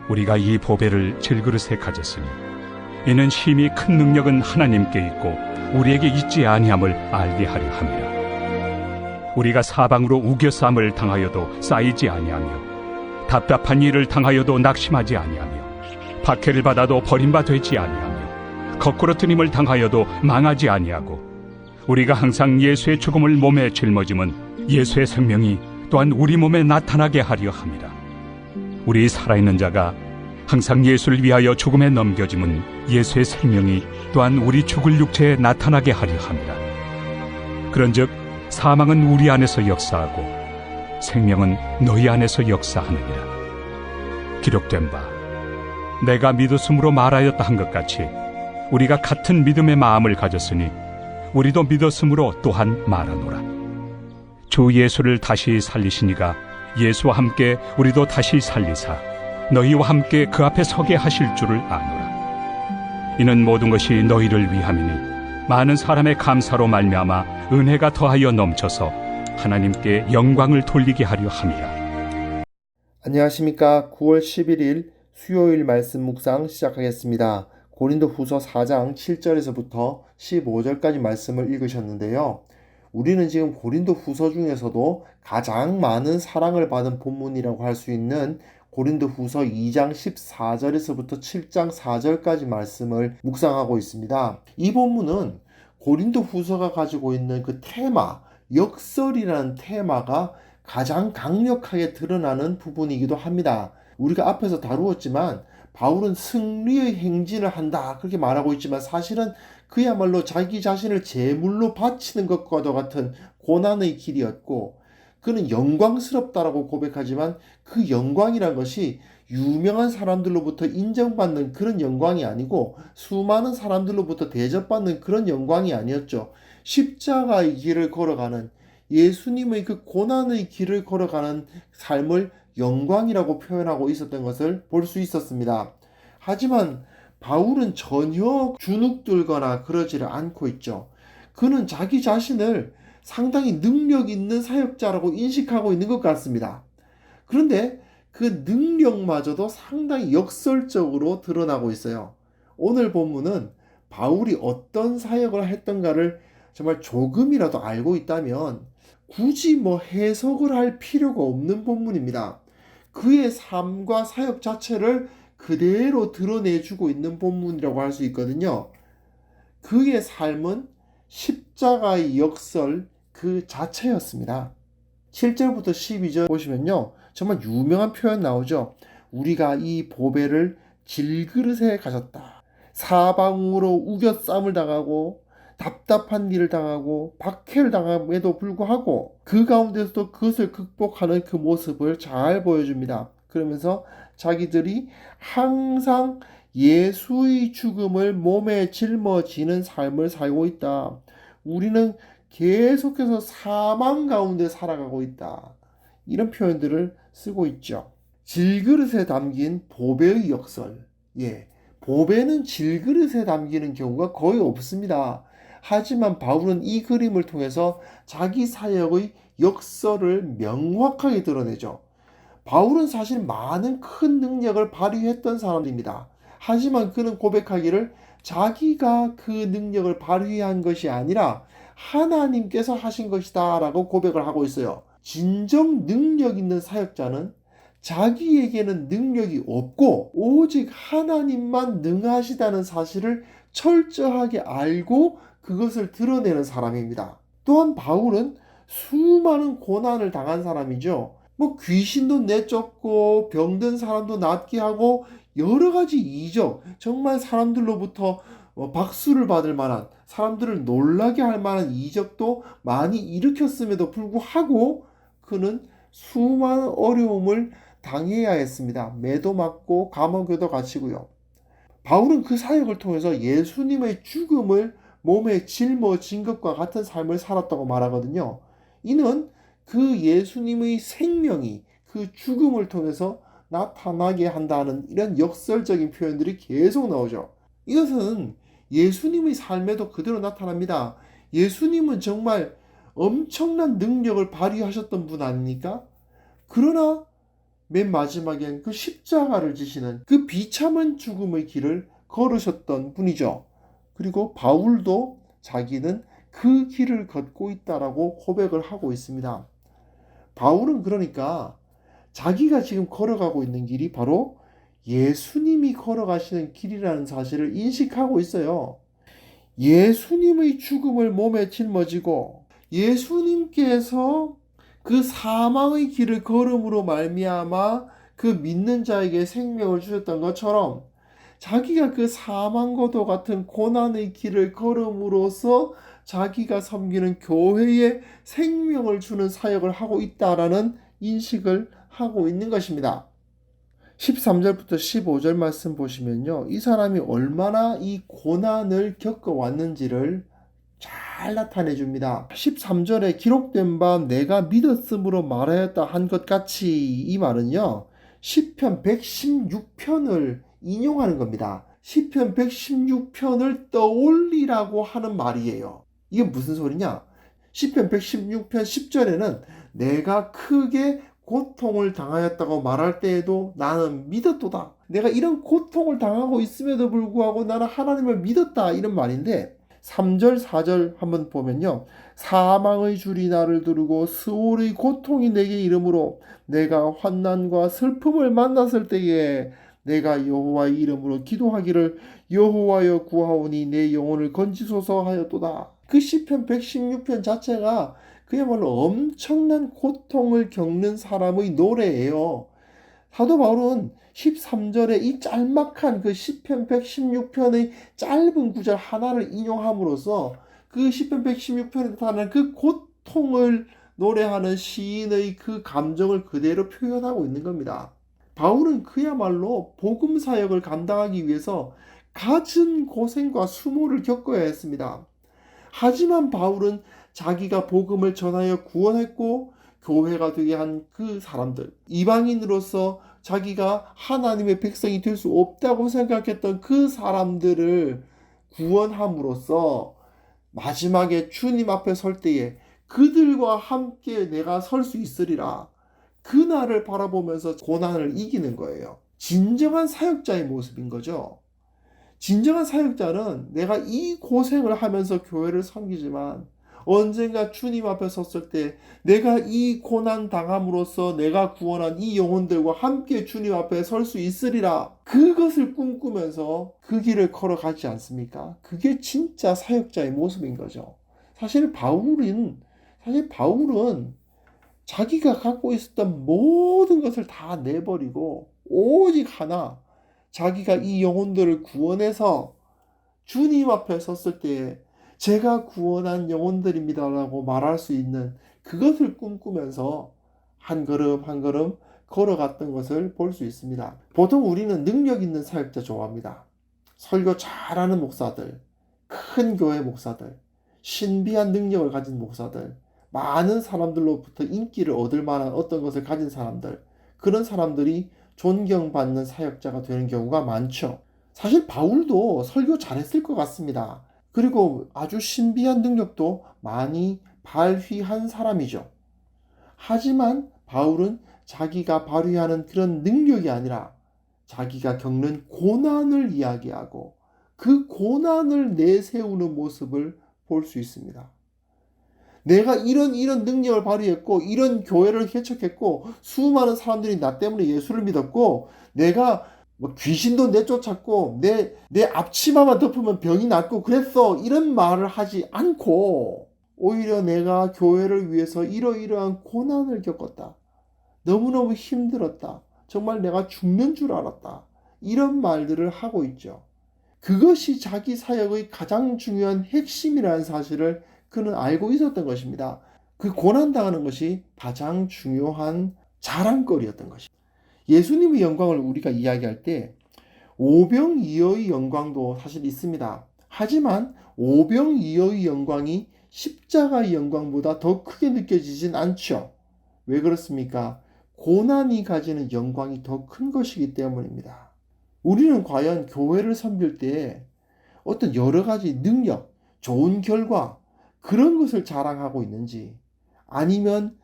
우리가 이 보배를 질그릇에 가졌으니 이는 심히 큰 능력은 하나님께 있고 우리에게 있지 아니함을 알게 하려 함이라. 우리가 사방으로 우겨쌈을 당하여도 쌓이지 아니하며 답답한 일을 당하여도 낙심하지 아니하며 박해를 받아도 버림바 되지 아니하며 거꾸로 뜨림을 당하여도 망하지 아니하고 우리가 항상 예수의 죽음을 몸에 짊어짐은 예수의 생명이 또한 우리 몸에 나타나게 하려 함이라. 우리 살아있는 자가 항상 예수를 위하여 죽음에 넘겨짐은 예수의 생명이 또한 우리 죽을 육체에 나타나게 하려 함이라. 그런즉 사망은 우리 안에서 역사하고 생명은 너희 안에서 역사하느니라. 기록된 바 내가 믿었으므로 말하였다 한 것 같이 우리가 같은 믿음의 마음을 가졌으니 우리도 믿었으므로 또한 말하노라. 주 예수를 다시 살리시니가 예수와 함께 우리도 다시 살리사 너희와 함께 그 앞에 서게 하실 줄을 아노라. 이는 모든 것이 너희를 위함이니 많은 사람의 감사로 말미암아 은혜가 더하여 넘쳐서 하나님께 영광을 돌리게 하려 함이라. 안녕하십니까. 9월 11일 수요일 말씀 묵상 시작하겠습니다. 고린도후서 4장 7절에서부터 15절까지 말씀을 읽으셨는데요. 우리는 지금 고린도후서 중에서도 가장 많은 사랑을 받은 본문이라고 할 수 있는 고린도후서 2장 14절에서부터 7장 4절까지 말씀을 묵상하고 있습니다. 이 본문은 고린도후서가 가지고 있는 그 테마, 역설이라는 테마가 가장 강력하게 드러나는 부분이기도 합니다. 우리가 앞에서 다루었지만 바울은 승리의 행진을 한다 그렇게 말하고 있지만 사실은 그야말로 자기 자신을 제물로 바치는 것과도 같은 고난의 길이었고 그는 영광스럽다라고 고백하지만 그 영광이란 것이 유명한 사람들로부터 인정받는 그런 영광이 아니고 수많은 사람들로부터 대접받는 그런 영광이 아니었죠. 십자가의 길을 걸어가는 예수님의 그 고난의 길을 걸어가는 삶을 영광이라고 표현하고 있었던 것을 볼 수 있었습니다. 하지만 바울은 전혀 주눅들거나 그러지를 않고 있죠. 그는 자기 자신을 상당히 능력 있는 사역자라고 인식하고 있는 것 같습니다. 그런데 그 능력마저도 상당히 역설적으로 드러나고 있어요. 오늘 본문은 바울이 어떤 사역을 했던가를 정말 조금이라도 알고 있다면 굳이 해석을 할 필요가 없는 본문입니다. 그의 삶과 사역 자체를 그대로 드러내주고 있는 본문이라고 할 수 있거든요. 그의 삶은 십자가의 역설 그 자체였습니다. 7절부터 12절 보시면요. 정말 유명한 표현 나오죠. 우리가 이 보배를 질그릇에 가졌다. 사방으로 우겨쌈을 당하고 답답한 일을 당하고 박해를 당함에도 불구하고 그 가운데서도 그것을 극복하는 그 모습을 잘 보여줍니다. 그러면서 자기들이 항상 예수의 죽음을 몸에 짊어지는 삶을 살고 있다. 우리는 계속해서 사망 가운데 살아가고 있다. 이런 표현들을 쓰고 있죠. 질그릇에 담긴 보배의 역설. 보배는 질그릇에 담기는 경우가 거의 없습니다. 하지만 바울은 이 그림을 통해서 자기 사역의 역설을 명확하게 드러내죠. 바울은 사실 많은 큰 능력을 발휘했던 사람입니다. 하지만 그는 고백하기를 자기가 그 능력을 발휘한 것이 아니라 하나님께서 하신 것이다 라고 고백을 하고 있어요. 진정 능력 있는 사역자는 자기에게는 능력이 없고 오직 하나님만 능하시다는 사실을 철저하게 알고 그것을 드러내는 사람입니다. 또한 바울은 수많은 고난을 당한 사람이죠. 귀신도 내쫓고 병든 사람도 낫게 하고 여러 가지 이적, 정말 사람들로부터 박수를 받을 만한, 사람들을 놀라게 할 만한 이적도 많이 일으켰음에도 불구하고 그는 수많은 어려움을 당해야 했습니다. 매도 맞고 감옥에도 갇히고요. 바울은 그 사역을 통해서 예수님의 죽음을 몸에 짊어진 것과 같은 삶을 살았다고 말하거든요. 이는 그 예수님의 생명이 그 죽음을 통해서 나타나게 한다는 이런 역설적인 표현들이 계속 나오죠. 이것은 예수님의 삶에도 그대로 나타납니다. 예수님은 정말 엄청난 능력을 발휘하셨던 분 아닙니까? 그러나 맨 마지막엔 그 십자가를 지시는 그 비참한 죽음의 길을 걸으셨던 분이죠. 그리고 바울도 자기는 그 길을 걷고 있다라고 고백을 하고 있습니다. 바울은 그러니까 자기가 지금 걸어가고 있는 길이 바로 예수님이 걸어가시는 길이라는 사실을 인식하고 있어요. 예수님의 죽음을 몸에 짊어지고 예수님께서 그 사망의 길을 걸음으로 말미암아 그 믿는 자에게 생명을 주셨던 것처럼 자기가 그 사망과도 같은 고난의 길을 걸음으로써 자기가 섬기는 교회에 생명을 주는 사역을 하고 있다라는 인식을 하고 있는 것입니다. 13절부터 15절 말씀 보시면요. 이 사람이 얼마나 이 고난을 겪어왔는지를 잘 나타내 줍니다. 13절에 기록된 바 내가 믿었으므로 말하였다 한 것 같이, 이 말은요. 시편 116편을 인용하는 겁니다. 시편 116편을 떠올리라고 하는 말이에요. 이게 무슨 소리냐? 시편 116편 10절에는 내가 크게 고통을 당하였다고 말할 때에도 나는 믿었도다. 내가 이런 고통을 당하고 있음에도 불구하고 나는 하나님을 믿었다, 이런 말인데 3절 4절 한번 보면요. 사망의 줄이 나를 두르고 스올의 고통이 내게 이름으로 내가 환난과 슬픔을 만났을 때에 내가 여호와의 이름으로 기도하기를 여호와여 구하오니 내 영혼을 건지소서 하였도다. 그 시편 116편 자체가 그야말로 엄청난 고통을 겪는 사람의 노래예요. 사도 바울은 13절에 이 짤막한 그 시편 116편의 짧은 구절 하나를 인용함으로써 그 시편 116편에 나타나는 그 고통을 노래하는 시인의 그 감정을 그대로 표현하고 있는 겁니다. 바울은 그야말로 복음 사역을 감당하기 위해서 갖은 고생과 수모를 겪어야 했습니다. 하지만 바울은 자기가 복음을 전하여 구원했고 교회가 되게 한 그 사람들, 이방인으로서 자기가 하나님의 백성이 될 수 없다고 생각했던 그 사람들을 구원함으로써 마지막에 주님 앞에 설 때에 그들과 함께 내가 설 수 있으리라, 그날을 바라보면서 고난을 이기는 거예요. 진정한 사역자의 모습인 거죠. 진정한 사역자는 내가 이 고생을 하면서 교회를 섬기지만 언젠가 주님 앞에 섰을 때 내가 이 고난 당함으로써 내가 구원한 이 영혼들과 함께 주님 앞에 설 수 있으리라, 그것을 꿈꾸면서 그 길을 걸어가지 않습니까? 그게 진짜 사역자의 모습인 거죠. 사실 바울은 자기가 갖고 있었던 모든 것을 다 내버리고 오직 하나, 자기가 이 영혼들을 구원해서 주님 앞에 섰을 때에 제가 구원한 영혼들입니다라고 말할 수 있는 그것을 꿈꾸면서 한 걸음 한 걸음 걸어갔던 것을 볼 수 있습니다. 보통 우리는 능력 있는 사역자 좋아합니다. 설교 잘하는 목사들, 큰 교회 목사들, 신비한 능력을 가진 목사들, 많은 사람들로부터 인기를 얻을 만한 어떤 것을 가진 사람들, 그런 사람들이 존경받는 사역자가 되는 경우가 많죠. 사실 바울도 설교 잘했을 것 같습니다. 그리고 아주 신비한 능력도 많이 발휘한 사람이죠. 하지만 바울은 자기가 발휘하는 그런 능력이 아니라 자기가 겪는 고난을 이야기하고 그 고난을 내세우는 모습을 볼 수 있습니다. 내가 이런 능력을 발휘했고 이런 교회를 개척했고 수많은 사람들이 나 때문에 예수를 믿었고 내가 귀신도 내쫓았고 내 앞치마만 덮으면 병이 낫고 그랬어, 이런 말을 하지 않고 오히려 내가 교회를 위해서 이러이러한 고난을 겪었다, 너무너무 힘들었다, 정말 내가 죽는 줄 알았다, 이런 말들을 하고 있죠. 그것이 자기 사역의 가장 중요한 핵심이라는 사실을 그는 알고 있었던 것입니다. 그 고난당하는 것이 가장 중요한 자랑거리였던 것입니다. 예수님의 영광을 우리가 이야기할 때 오병이어의 영광도 사실 있습니다. 하지만 오병이어의 영광이 십자가의 영광보다 더 크게 느껴지진 않죠. 왜 그렇습니까? 고난이 가지는 영광이 더 큰 것이기 때문입니다. 우리는 과연 교회를 섬길 때 어떤 여러 가지 능력, 좋은 결과, 그런 것을 자랑하고 있는지, 아니면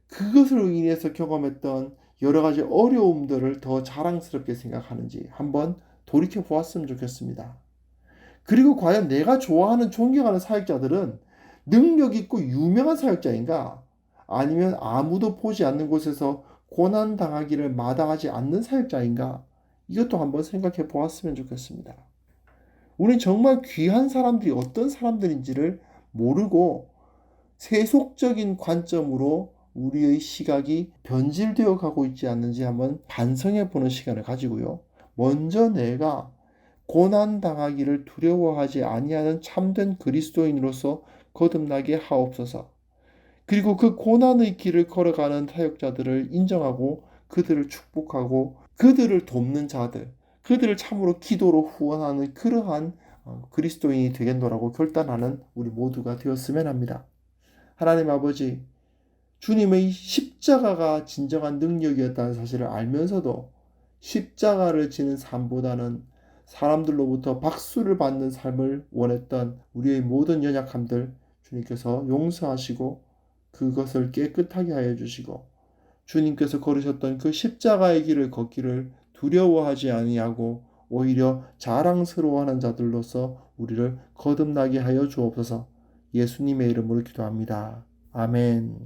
그것으로 인해서 경험했던 여러 가지 어려움들을 더 자랑스럽게 생각하는지 한번 돌이켜 보았으면 좋겠습니다. 그리고 과연 내가 좋아하는 존경하는 사역자들은 능력 있고 유명한 사역자인가? 아니면 아무도 보지 않는 곳에서 고난 당하기를 마다하지 않는 사역자인가? 이것도 한번 생각해 보았으면 좋겠습니다. 우리는 정말 귀한 사람들이 어떤 사람들인지를 모르고 세속적인 관점으로 우리의 시각이 변질되어 가고 있지 않는지 한번 반성해 보는 시간을 가지고요. 먼저 내가 고난 당하기를 두려워하지 아니하는 참된 그리스도인으로서 거듭나게 하옵소서. 그리고 그 고난의 길을 걸어가는 사역자들을 인정하고 그들을 축복하고 그들을 돕는 자들, 그들을 참으로 기도로 후원하는 그러한 그리스도인이 되겠노라고 결단하는 우리 모두가 되었으면 합니다. 하나님 아버지, 주님의 십자가가 진정한 능력이었다는 사실을 알면서도 십자가를 지는 삶보다는 사람들로부터 박수를 받는 삶을 원했던 우리의 모든 연약함들 주님께서 용서하시고 그것을 깨끗하게 하여 주시고 주님께서 걸으셨던 그 십자가의 길을 걷기를 두려워하지 아니하고 오히려 자랑스러워하는 자들로서 우리를 거듭나게 하여 주옵소서. 예수님의 이름으로 기도합니다. 아멘.